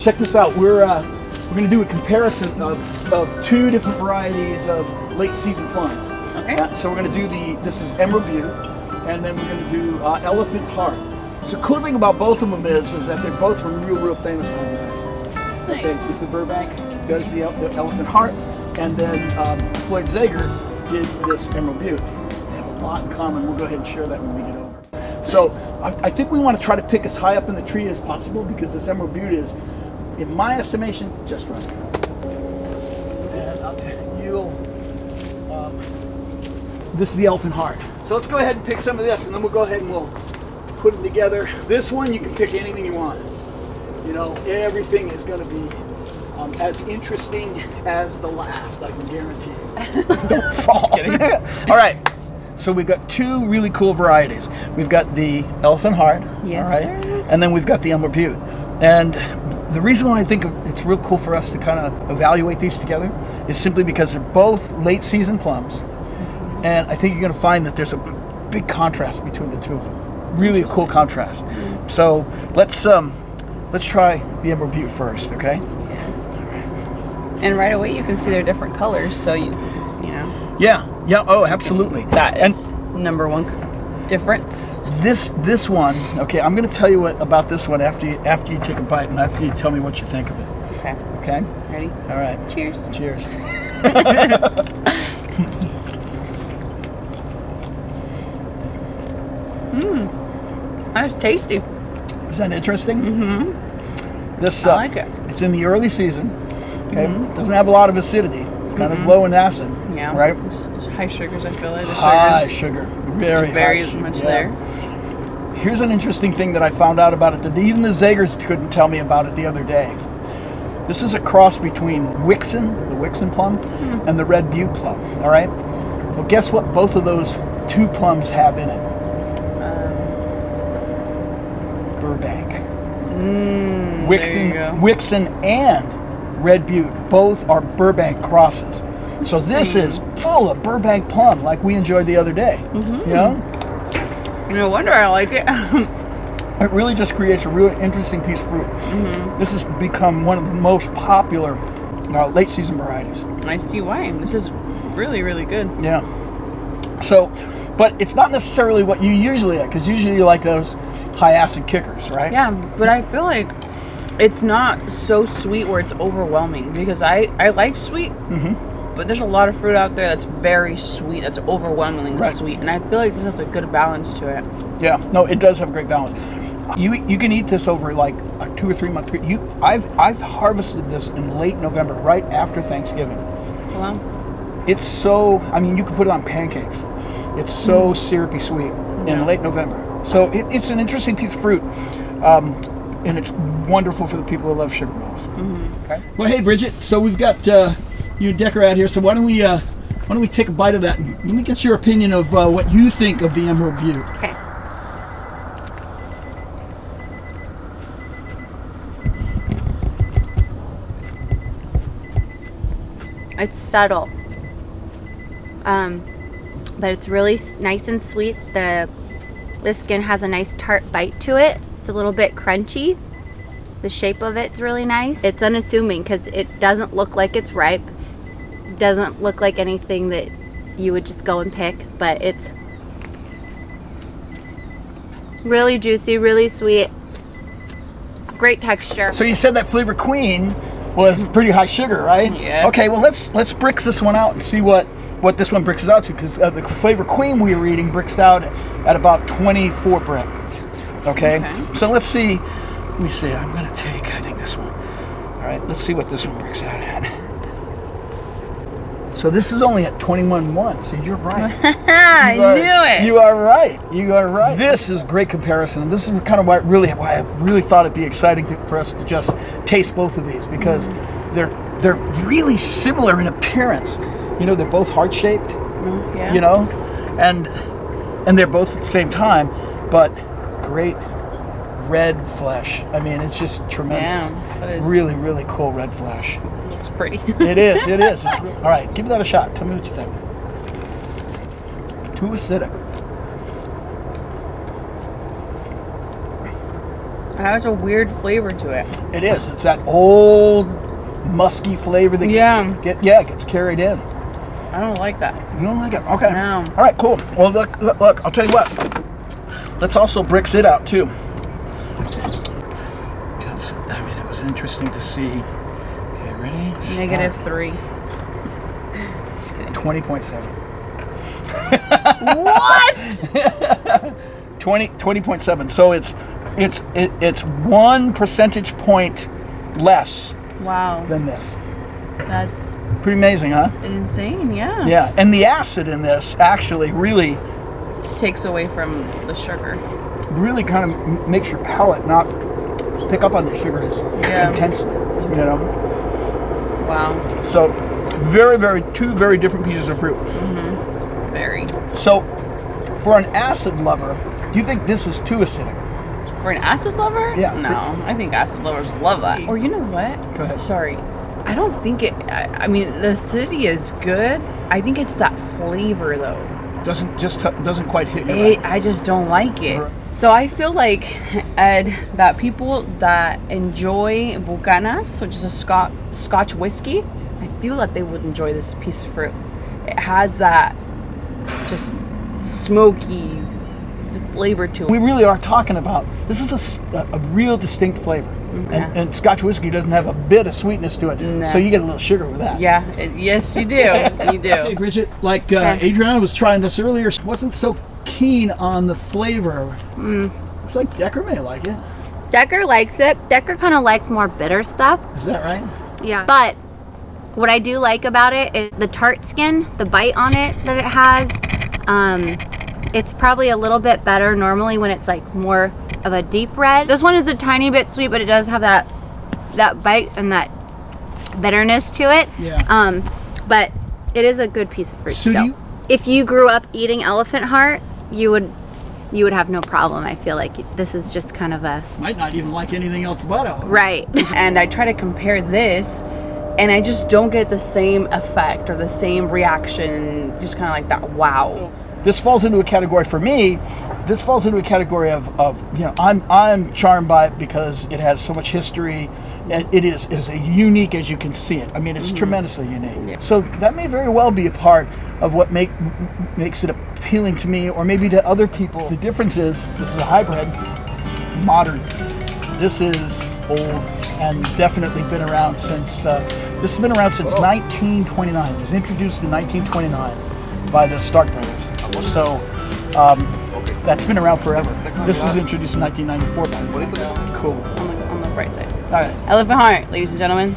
Check this out. We're going to do a comparison of two different varieties of late season plums. Okay. So we're going to do this is Emerald Beaut, and then we're going to do Elephant Heart. So the cool thing about both of them is that they're both from real famous hybridizers. Nice. Okay, Luther Burbank does the Elephant Heart, and then Floyd Zaiger did this Emerald Beaut. They have a lot in common. We'll go ahead and share that when we get over. So I think we want to try to pick as high up in the tree as possible because this Emerald Beaut is, in my estimation, just right. And I'll tell you, this is the Elephant Heart. So let's go ahead and pick some of this, and then we'll go ahead and we'll put them together. This one, you can pick anything you want. You know, everything is going to be as interesting as the last, I can guarantee you. Don't fall. Just kidding. All right. So we've got two really cool varieties. We've got the Elephant Heart. Yes, all right, sir. And then we've got the Emerald Beaut. And the reason why I think it's real cool for us to kind of evaluate these together is simply because they're both late season plums. And I think you're going to find that there's a big contrast between the two of them. Really a cool contrast. So let's try the Emerald Beaut first, okay? And right away you can see they're different colors, so you know. Yeah. Oh, absolutely. That is number one difference. This one, okay. I'm going to tell you about this one after you take a bite and after you tell me what you think of it. Okay. Okay. Ready? All right. Cheers. Cheers. That's tasty. Is that interesting? Mm-hmm. This I like it. It's in the early season. Okay. Doesn't have a lot of acidity. It's kind of low in acid. Yeah. Right. It's high sugars. I feel like the High sugars sugar. Very high sugar. much Yeah. there. Here's an interesting thing that I found out about it that even the Zaigers couldn't tell me about it the other day. This is a cross between the Wixen plum, and the red Beaut plum. All right. Well, guess what? Both of those two plums have in it. Burbank. There you go. Wixen and red Beaut both are Burbank crosses. So this is full of Burbank plum, like we enjoyed the other day. You know. No wonder I like it. It really just creates a really interesting piece of fruit. This has become one of the most popular late season varieties. I see why. This is really, really good. Yeah. So, but it's not necessarily what you usually like, because usually you like those high acid kickers, right? Yeah, but I feel like it's not so sweet where it's overwhelming, because I like sweet, but there's a lot of fruit out there that's very sweet, that's overwhelmingly sweet, and I feel like this has a good balance to it. Yeah, no, it does have a great balance. You can eat this over like a 2 or 3 month period. I've harvested this in late November, right after Thanksgiving. Well, It's so, I mean, you can put it on pancakes. It's so syrupy sweet in late November. So it's an interesting piece of fruit, and it's wonderful for the people who love sugar rolls. Okay. Well, hey Bridget, so we've got you and Decker out here. So why don't we take a bite of that? And let me get your opinion of what you think of the Emerald Beaut. Okay. It's subtle, but it's really nice and sweet. The skin has a nice tart bite to it. It's a little bit crunchy. The shape of it's really nice. It's unassuming because it doesn't look like it's ripe. It doesn't look like anything that you would just go and pick, but it's really juicy, really sweet, great texture. So you said that Flavor Queen was pretty high sugar, right? Yeah. Okay, well let's brix this one out and see what this one brixes out to, because the Flavor Queen we were eating brixed out at about 24 brick. Okay? So let's see. Let me see. I'm gonna take, I think, this one. All right, let's see what this one bricks out at. So this is only at 21.1. So you're right. I knew it. You are right. You are right. This is a great comparison. And this is kind of why I really thought it'd be exciting for us to just taste both of these, because they're really similar in appearance. You know, they're both heart-shaped. Yeah. You know, and they're both at the same time, but great red flesh. I mean, it's just tremendous. Yeah, that is really, really cool red flesh. Looks pretty. It is. It's really, all right, give that a shot. Tell me what you think. Too acidic. has a weird flavor to it. It is. It's that old musky flavor that gets carried in. I don't like that. You don't like it? Okay. No. All right, cool. Well, look, I'll tell you what. Let's also brix it out, too. Because, I mean, it was interesting to see. Okay, ready? -3. Just kidding. 20.7. What? 20.7. So it's 1 percentage point less Wow. than this. That's Pretty amazing, huh? insane, yeah. Yeah, and the acid in this actually really Takes away from the sugar. kind of makes your palate not pick up on the sugar as intensely, you know? Wow. So two very different pieces of fruit. Very. So for an acid lover, do you think this is too acidic? For an acid lover? Yeah. No, I think acid lovers love that. Or you know what? Go ahead. Sorry. I don't think it, I mean, the acidity is good. I think it's that flavor though. Doesn't quite hit you. Right. I just don't like it. Right. So I feel like, Ed, that people that enjoy Bucanas, which is a Scotch whiskey, I feel that they would enjoy this piece of fruit. It has that just smoky flavor to it. We really are talking about, this is a real distinct flavor. Yeah. And Scotch whiskey doesn't have a bit of sweetness to it. No. So you get a little sugar with that. Yeah, yes you do. You do. Hey Bridget, like Adriana was trying this earlier, wasn't so keen on the flavor. Looks like Decker may like it. Decker likes it. Decker kind of likes more bitter stuff. Is that right? Yeah. But what I do like about it is the tart skin, the bite on it that it has. It's probably a little bit better normally when it's like more of a deep red. This one is a tiny bit sweet, but it does have that bite and that bitterness to it. Yeah. But it is a good piece of fruit So still. If you grew up eating Elephant Heart, you would have no problem. I feel like this is just kind of a Might not even like anything else but it. right. And I try to compare this, and I just don't get the same effect or the same reaction, just kind of like that wow. This falls into a category for me. This falls into a category of you know, I'm charmed by it because it has so much history. It is as unique as you can see it. I mean, it's tremendously unique. Yeah. So that may very well be a part of what makes it appealing to me, or maybe to other people. The difference is this is a hybrid, modern. This is old and definitely been around since. This has been around since 1929. It was introduced in 1929 by the Stark brothers. So that's been around forever. This was introduced in 1994 by them. Cool. On the bright side. All right. Elephant Heart, ladies and gentlemen.